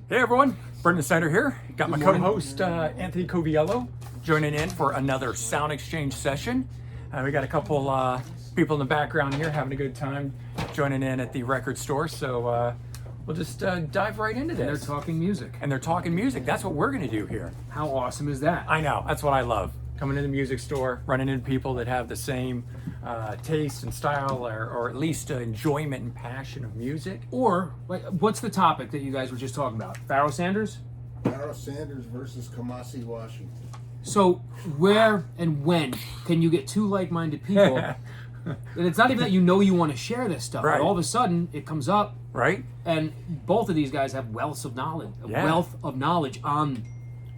Hey everyone, Brendan Snyder here. Got my Good morning. co-host Anthony Coviello joining in for another sound exchange session. We got a couple people in the background here having a good time joining in at the record store. So we'll just dive right into They're this. talking music. And they're talking music. That's what we're going to do here. How awesome is that? I know. That's what I love. Coming to the music store, running into people that have the same taste and style, or at least enjoyment and passion of music. Or, like, what's the topic that you guys were just talking about? Pharaoh Sanders? Pharaoh Sanders versus Kamasi Washington. So, where and when can you get two like-minded people? And it's not even that you want to share this stuff. Right. But all of a sudden, it comes up, Right? and both of these guys have wealth of knowledge on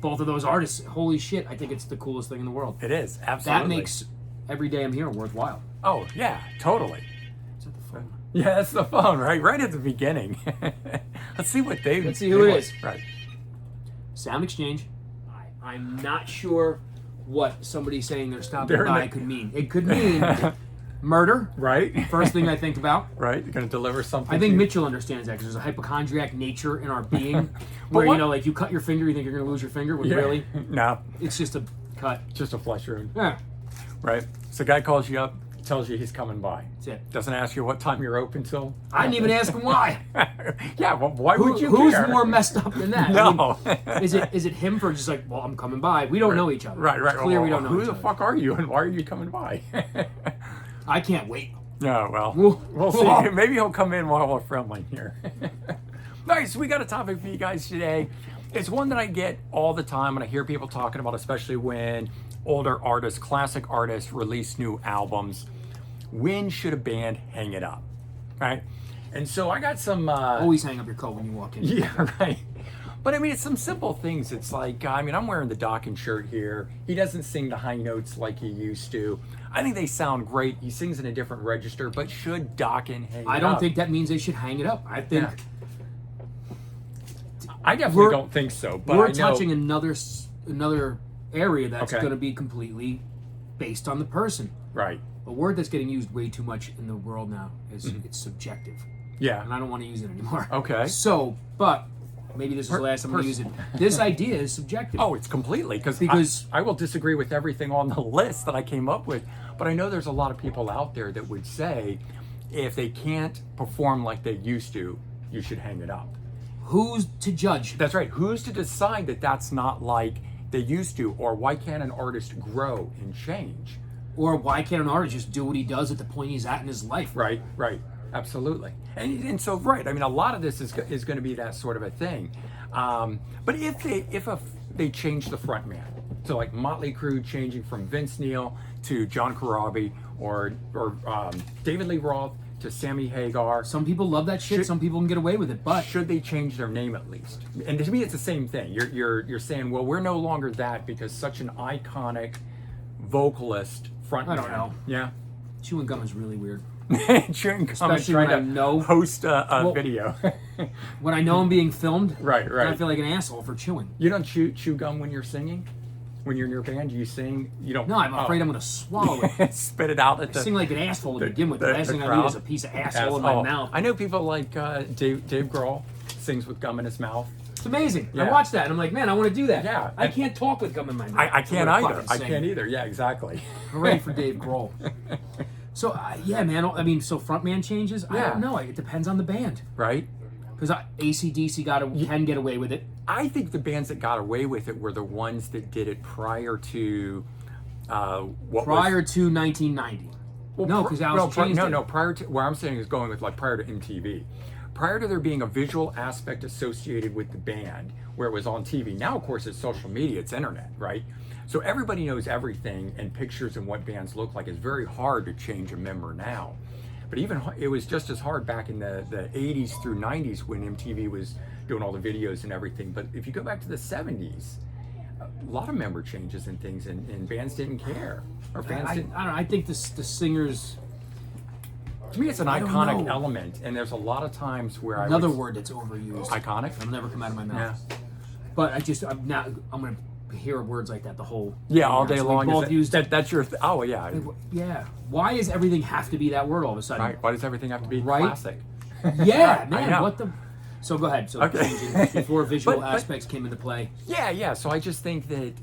both of those artists. Holy shit, I think it's the coolest thing in the world. It is. Absolutely. That makes every day I'm here worthwhile. Oh, yeah. Totally. Is that the phone? Yeah, that's the phone, right? Right at the beginning. Let's see what they. Let's see who it is. Right. Sound exchange. I'm not sure what somebody saying they're stopping They're by not- could mean. It could mean murder. Right. First thing I think about. Right. You're gonna deliver something. I think to- Mitchell understands that because there's a hypochondriac nature in our being, where what- like you cut your finger, you think you're gonna lose your finger, when Yeah. really No. it's just a cut. Just a flesh wound. Yeah, Right. So, guy calls you up, tells you he's coming by. that's it. Doesn't ask you what time you're open till. I didn't even ask him why. Yeah. Well, why would you Who's care? more messed up than that? No. I mean, is it him for just like, well, I'm coming by? We don't know each other. Right. Right. It's clear we Well, don't know who each the other. fuck are you, and why are you coming by? I can't wait. No, well, Whoa. we'll see. Maybe he'll come in while we're friendly here. All right, so we got a topic for you guys today. It's one that I get all the time, and I hear people talking about, especially when older artists, classic artists, release new albums. When should a band hang it up, right? And so I got some. Always hang up your coat when you walk in. Yeah, right. But I mean, it's some simple things. It's like, I mean, I'm wearing the Dawkins shirt here. He doesn't sing the high notes like he used to. I think they sound great. He sings in a different register, but should Dawkins hang it up? I don't think that means they should hang it up. I think Yeah. I definitely We're- don't think so. But we're I know, touching another area that's Okay. going to be completely based on the person. right. A word that's getting used way too much in the world now is it's subjective, and Yeah. I don't want to use it anymore. Okay. So, but maybe this is the last time I'm going to use it. This idea is subjective. Oh, it's completely Because- I will disagree with everything on the list that I came up with, but I know there's a lot of people out there that would say if they can't perform like they used to, you should hang it up. Who's to judge? That's right. Who's to decide that that's not like they used to, or why can't an artist grow and change? Or why can't an artist just do what he does at the point he's at in his life? Right, right, absolutely. And so, right, I mean, a lot of this is going to be that sort of a thing. But if they change the frontman, so like Motley Crue changing from Vince Neil to John Corabi, or David Lee Roth to Sammy Hagar, Some people love that shit. Some people can get away with it, but should they change their name at least? And to me, it's the same thing. You're saying, well, we're no longer that because such an iconic vocalist frontman. I don't know. Yeah. chewing gum is really weird. Chewing gum and Especially trying when to I know- host a Well- video. When I know I'm being filmed, Right, then right. I feel like an asshole for chewing. You don't chew gum when you're singing? When you're in your band, do you sing? You don't. No, I'm afraid I'm going to swallow it. spit it out at the. I sing like an asshole to begin with. The last thing I crowd. need is a piece of asshole in my Oh, mouth. I know people like Dave Grohl sings with gum in his mouth. It's amazing. Yeah. I watch that and I'm like, man, I want to do that. Yeah. I can't talk with gum in my mouth. I can't I'm gonna either. fucking I sing. can't either. Yeah, exactly. Hooray for Dave Grohl. So, yeah, man. I mean, so frontman changes? I Yeah. don't know. It depends on the band. Right? Because AC/DC can get away with it. I think the bands that got away with it were the ones that did it prior to Prior to 1990. No, because Alice changed it. No, prior to, what I'm saying is going with like prior to MTV. Prior to there being a visual aspect associated with the band where it was on TV. Now, of course, it's social media, it's internet, right? So everybody knows everything, and pictures and what bands look like. It's very hard to change a member now. But even it was just as hard back in the 80s through 90s when MTV was doing all the videos and everything. But if you go back to the 70s, a lot of member changes and things, and bands didn't care. Or bands I didn't. don't know. I think the singers. To me, it's an I don't iconic know. element, and there's a lot of times where Another word that's overused. Iconic? It'll never come out of my mouth. Yeah. But I'm going to hear words like that the whole. Yeah, all thing. day So we long. both used That's your. Oh yeah. Yeah. Why does everything have to be that word all of a sudden? Right. Why does everything have to be Right? classic? Yeah, I man. know. What the? So go ahead. So Okay. changing before visual But- aspects came into play. Yeah. So I just think that,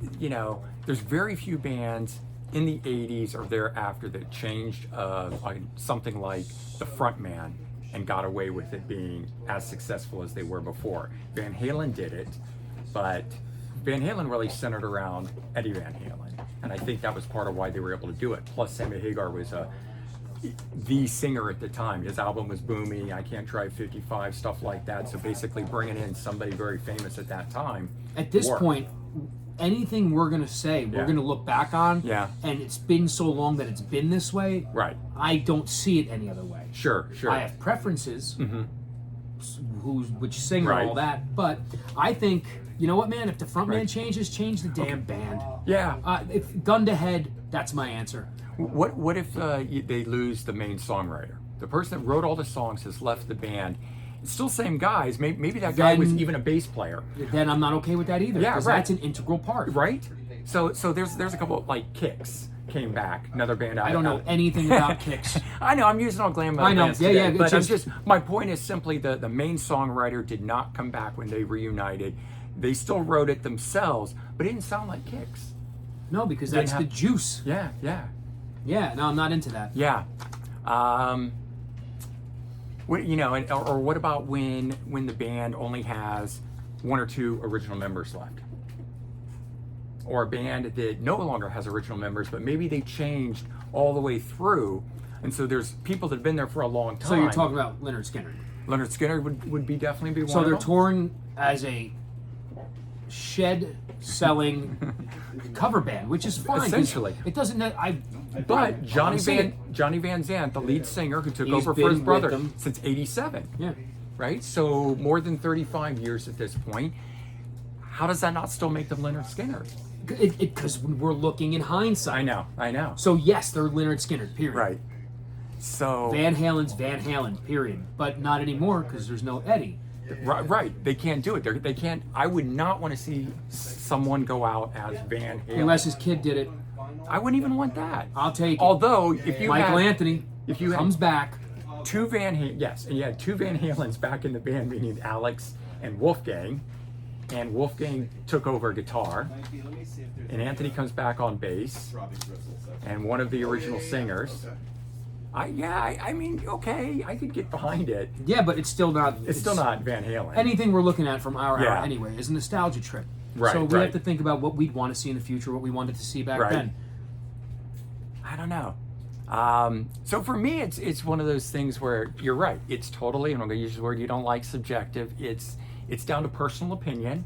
there's very few bands in the 80s or thereafter that changed like something like the Frontman and got away with it being as successful as they were before. Van Halen did it, but Van Halen really centered around Eddie Van Halen. And I think that was part of why they were able to do it. Plus, Sammy Hagar was the singer at the time. His album was booming, I Can't Drive 55, stuff like that. So basically bringing in somebody very famous at that time. At this worked. point, anything we're going to say, we're Yeah. going to look back on. Yeah. And it's been so long that it's been this way. Right. I don't see it any other way. Sure. I have preferences, which singer, Right. all that. But I think, you know what, man? If the frontman Right. changes, change the damn band. Yeah. If gun to head, that's my answer. What if they lose the main songwriter? The person that wrote all the songs has left the band. It's still same guys. Maybe that guy was Then- even a bass player, Then I'm not okay with that either. Yeah, because right. that's an integral part. right? So there's a couple like Kicks came back, another band. I don't know anything about Kicks. I know I'm using all glam metal I know, bands yeah, today, yeah, but it's I'm just my point is simply the main songwriter did not come back when they reunited. They still wrote it themselves, but it didn't sound like Kicks. No, because Didn't that's have- the juice. Yeah. Yeah, no, I'm not into that. Yeah. Or what about when the band only has one or two original members left? Or a band that no longer has original members, but maybe they changed all the way through, and so there's people that have been there for a long time. So you're talking about Leonard Skinner. Leonard Skinner would be definitely be one So of they're them. touring as a shed-selling cover band, which is fine. 'cause Essentially. it doesn't. But Johnny Van Van Zant, the lead singer who took He's over for been his with brother them. since '87. Yeah. Right? So more than 35 years at this point. How does that not still make them Leonard Skinner? Because we're looking in hindsight. I know. So yes, they're Leonard Skinner. Period. Right. So Van Halen's Van Halen. Period. But not anymore because there's no Eddie. right, they can't do it. They can't. I would not want to see someone go out as Van Halen. Unless his kid did it. I wouldn't even want that. I'll take it. Although if you Michael had Anthony if you had comes back. two Van Halens back in the band, meaning Alex and Wolfgang, and Wolfgang took over guitar, and Anthony comes back on bass, and one of the original singers. I mean, okay, I could get behind it. Yeah, but it's still not. It's still not Van Halen. Anything we're looking at from our Yeah. era anyway is a nostalgia trip. Right, So we right. have to think about what we'd want to see in the future, what we wanted to see back Right. then. I don't know. So for me, it's one of those things where you're right. It's totally, and I'm going to use the word you don't like, subjective. It's down to personal opinion.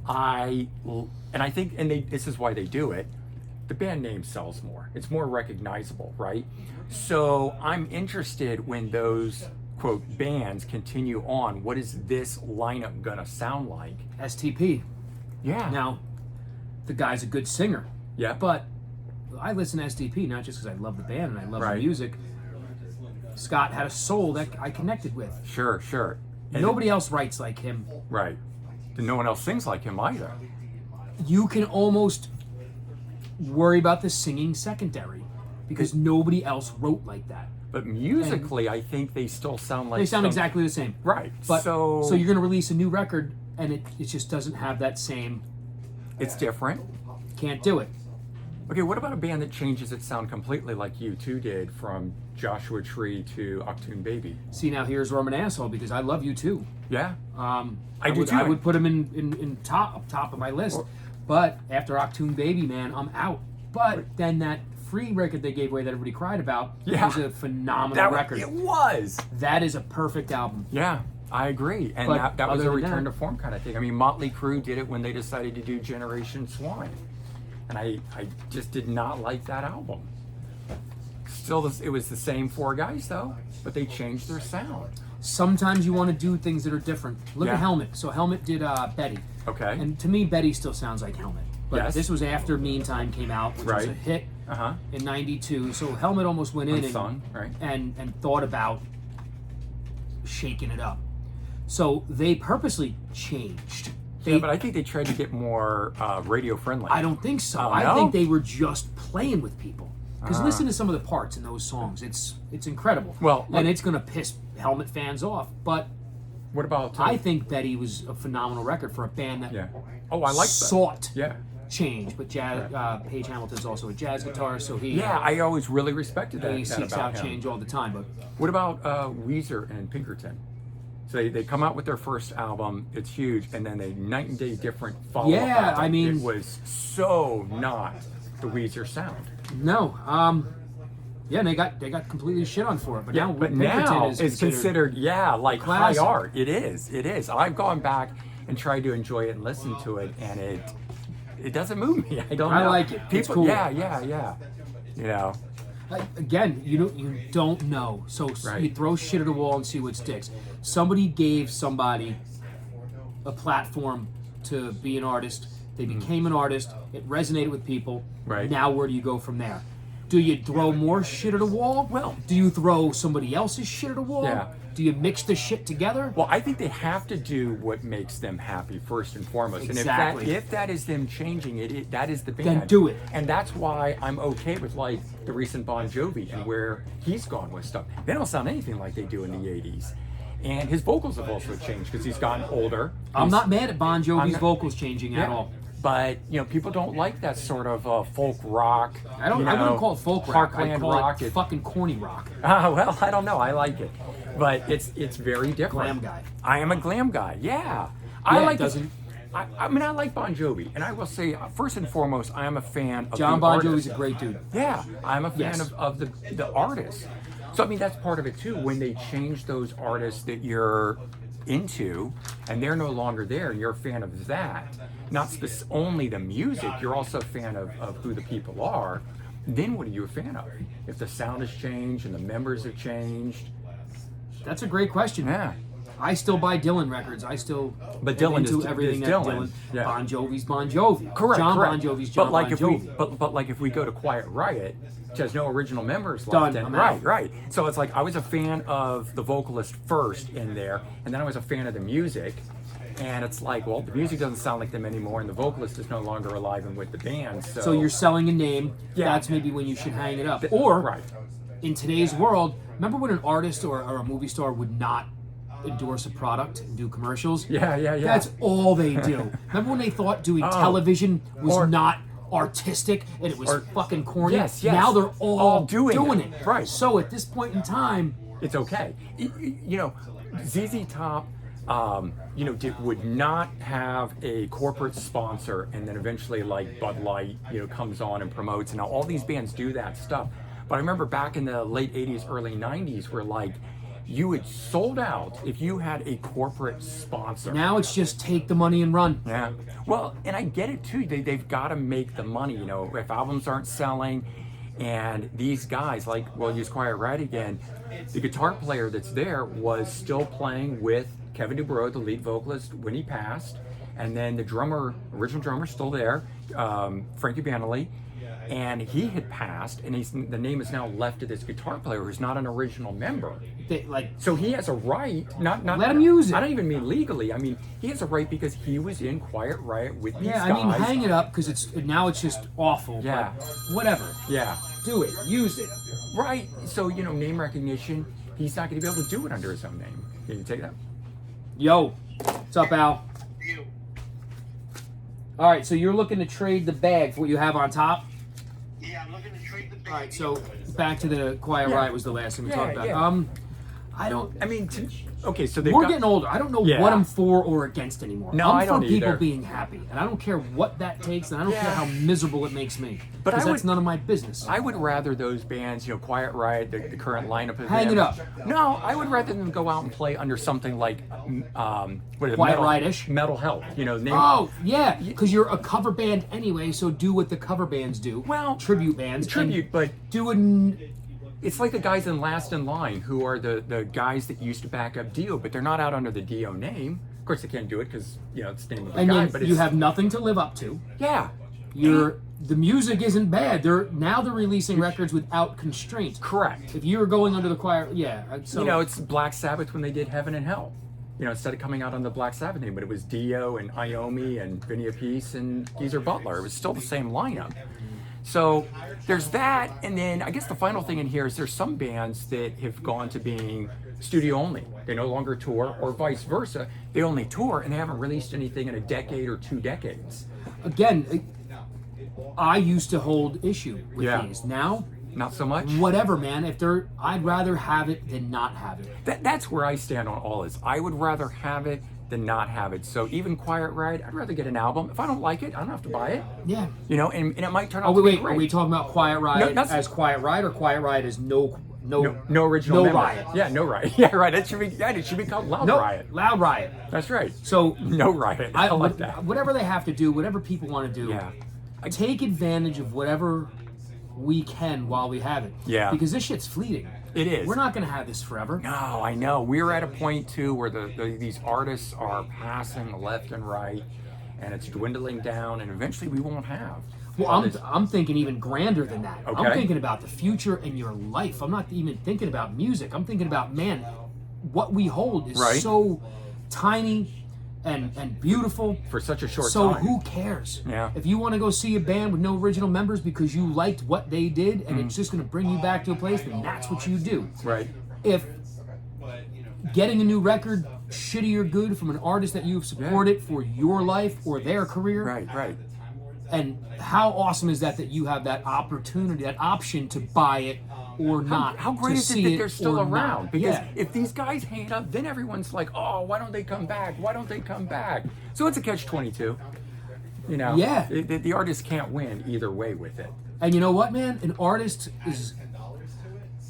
I think, this is why they do it. The band name sells more. It's more recognizable, right? So I'm interested when those quote bands continue on. What is this lineup gonna sound like? STP. Yeah. Now, the guy's a good singer, Yeah. but I listen to STP not just because I love the band and I love Right. the music. Scott had a soul that I connected with. Sure. And Nobody else writes like him. Right. And no one else sings like him either. You can almost worry about the singing secondary because nobody else wrote like that. But musically, I think they still sound like They sound some- exactly the same. right. But so you're going to release a new record and it just doesn't have that same. it's different. Can't do it. Okay, what about a band that changes its sound completely like U2 did from Joshua Tree to Octoon Baby? See, now here's where I'm an asshole because I love you too. Yeah. I do would, too. I would put him in top of my list. But after Octoon Baby, man, I'm out. But then that free record they gave away that everybody cried about Yeah. was a phenomenal record. It was. That is a perfect album. Yeah, I agree. And But that was a other than return that- to form kind of thing. I mean, Motley Crue did it when they decided to do Generation Swine. And I just did not like that album. Still, it was the same four guys, though, but they changed their sound. Sometimes you want to do things that are different. Look Yeah. at Helmet. So Helmet did Betty. Okay. And to me, Betty still sounds like Helmet. But Yes. this was after Meantime came out, which was Right. a hit Uh-huh. in '92. So Helmet almost went in Unsung, right. and thought about shaking it up. So they purposely changed. Yeah, but I think they tried to get more radio friendly. I don't think so. Oh, I no? think they were just playing with people. Because listen to some of the parts in those songs. It's incredible. Well, and it's going to piss Helmet fans off. But What about? I think that he was a phenomenal record for a band that Yeah. Oh, I like that. sought Yeah. change. But Page Hamilton's also a jazz guitarist, so he Yeah, I always really respected that, he that seeks about out him. change all the time. But What about Weezer and Pinkerton? So they come out with their first album, it's huge, and then a night and day different follow-up Yeah, album. I mean- it was so not the Weezer sound. no, yeah, they got completely shit on for it. But now, But Pinkerton now is it's considered like classic. high art. It is. I've gone back and tried to enjoy it and listen to it, and it doesn't move me. I don't know. I like it. It's cool. Yeah. You know, Again, you don't know, so Right. you throw shit at a wall and see what sticks. Somebody gave somebody a platform to be an artist. They became an artist. It resonated with people. Right. Now, where do you go from there? Do you throw more shit at a wall? Well- do you throw somebody else's shit at a wall? Yeah. Do you mix the shit together? well, I think they have to do what makes them happy first and foremost. Exactly. And if that is them changing it, that is the band. Then do it. And that's why I'm okay with like the recent Bon Jovi and where he's gone with stuff. They don't sound anything like they do in the '80s. And his vocals have also changed because he's gotten older. I'm He's- not mad at Bon I'm Jovi's not- vocals changing at Yeah. all. But people don't like that sort of folk rock. I wouldn't call it folk rock. I'd Heartland call rock. it fucking corny rock. Well, I don't know. I like it, but it's very different. Glam guy. I am a glam guy. Yeah, Yeah, I like. it doesn't- I mean, I like Bon Jovi, and I will say first and foremost, I am a fan of John the Bon artist. Jovi's a great dude. Yeah, I'm a fan Yes. of the artist. So I mean, that's part of it too. When they change those artists that you're into, and they're no longer there, and you're a fan of that, not only the music, you're also a fan of who the people are. Then what are you a fan of? If the sound has changed and the members have changed, That's a great question. yeah. I still buy Dylan records. I still But am Dylan into is everything that Dylan. Dylan. Yeah. Bon Jovi's Bon Jovi. Correct. John correct. Bon Jovi's John but like Bon if Jovi. we, but like if we go to Quiet Riot, which has no original members left Done. in, I'm right, out. right. So it's like I was a fan of the vocalist first in there, and then I was a fan of the music. And it's like, well, the music doesn't sound like them anymore, and the vocalist is no longer alive and with the band. So, So you're selling a name. Yeah. That's maybe when you should hang it up. Or right. in today's world, remember when an artist or a movie star would not endorse a product and do commercials? Yeah. That's all they do. Remember when they thought doing Oh. television was Or- not artistic and it was Or- fucking corny? Yes. Now they're all doing it. Right. So at this point in time, It's okay. ZZ Top, would not have a corporate sponsor, and then eventually like Bud Light, comes on and promotes, and now all these bands do that stuff. But I remember back in the late '80s, early '90s, where like you had sold out if you had a corporate sponsor. now it's just take the money and run. Yeah. Well, and I get it too. They've got to make the money. If albums aren't selling, and these guys, like, we'll use Quiet Riot again, the guitar player that's there was still playing with Kevin DuBrow, the lead vocalist, when he passed, and then the original drummer, still there, Frankie Bannerly, and he had passed, and the name is now left to this guitar player who's not an original member. So he has a right, not Let him use it. I don't even mean legally. I mean he has a right because he was in Quiet Riot with these Yeah, guys. I mean, hang it up because it's just awful. Yeah. But whatever. Yeah, Do it. Use it. right. So name recognition. He's not going to be able to do it under his own name. Can you take that? Yo, what's up, Al? All right, so you're looking to trade the bag for what you have on top. Yeah, I'm looking to trade the bag. All right, so back to the Quiet Yeah. Riot was the last thing we Yeah, talked about. yeah. I don't. I mean, okay. So they've We're got, getting older. I don't know Yeah. what I'm for or against anymore. No, I'm I don't for people either. being happy, and I don't care what that takes, and I don't care Yeah. how miserable it makes me. But Because I that's would- none of my business. I would rather those bands, Quiet Riot, the current lineup of Hang them. it up. No, I would rather them go out and play under something like, what is it? Quiet Metal, Riot-ish? Metal Health. Name. Oh, yeah, because you're a cover band anyway, so do what the cover bands do. Well, tribute bands. tribute, and but do it. it's like the guys in Last in Line who are the guys that used to back up Dio, but they're not out under the Dio name. Of course, they can't do it because it's the name of the And guy. then But you have nothing to live up to. yeah, The music isn't bad. They're releasing records without constraint. correct. If you're going under the choir, yeah. So It's Black Sabbath when they did Heaven and Hell. Instead of coming out on the Black Sabbath name, but it was Dio and Iommi and Vinny Appice and Geezer Butler. It was still the same lineup. So there's that, and then I guess the final thing in here is there's some bands that have gone to being studio only. They no longer tour, or vice versa. They only tour and they haven't released anything in a decade or 2 decades. Again, I used to hold issue with Yeah. these. Now, Not so much. whatever, man. I'd rather have it than not have it. That's where I stand on all this. I would rather have it than not have it. So even Quiet Riot, I'd rather get an album. If I don't like it, I don't have to buy it. Yeah. You know, and it might turn out Oh to be wait, great. are we talking about Quiet Riot that's- as Quiet Riot or Quiet Riot as no no original no member. Riot? Yeah, no Riot. Yeah, right. It should be called Loud No, Riot. Loud Riot. That's right. So No Riot. I like that. Whatever they have to do, whatever people want to do, Yeah. take advantage of whatever we can while we have it. Yeah. Because this shit's fleeting. It is. We're not going to have this forever. No, I know. We're at a point too where these artists are passing left and right, and it's dwindling down, and eventually we won't have. Well, all this- I'm thinking even grander than that. Okay. I'm thinking about the future and your life. I'm not even thinking about music. I'm thinking about, man, what we hold is Right. so tiny and beautiful. for such a short So time. who cares? Yeah. If you want to go see a band with no original members because you liked what they did and it's just going to bring you back to a place, then that's what you do. Right. If getting a new record, shitty or good, from an artist that you've supported for your life or their career, Right. and how awesome is that you have that opportunity, that option to buy it or not? How great to is it see that they're still or around? not. Because Yeah. if these guys hang it up, then everyone's like, "Oh, why don't they come back? Why don't they come back?" So it's a catch-22. You know, Yeah. The artist can't win either way with it. And you know what, man? An artist is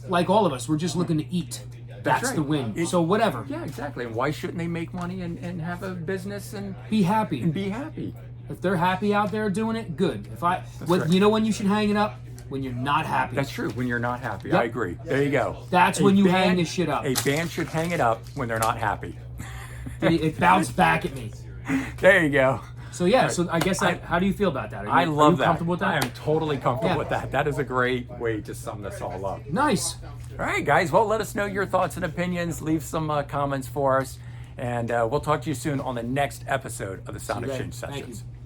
like all of us. We're just looking to eat. That's right. the win. It- So whatever. Yeah, exactly. And why shouldn't they make money and have a business and Be happy. be happy? If they're happy out there doing it, good. right. You know when you should hang it up? When you're not happy. That's true. When you're not happy, Yep. I agree. There you go. That's A when you band- hang this shit up. A band should hang it up when they're not happy. It bounced back at me. There you go. So yeah. So I guess how do you feel about that? I Are love you that. comfortable with that? I am totally comfortable Yeah. with that. That is a great way to sum this all up. Nice. All right, guys. Well, let us know your thoughts and opinions. Leave some comments for us. And we'll talk to you soon on the next episode of the Sound See you Exchange then. Thank Sessions. you.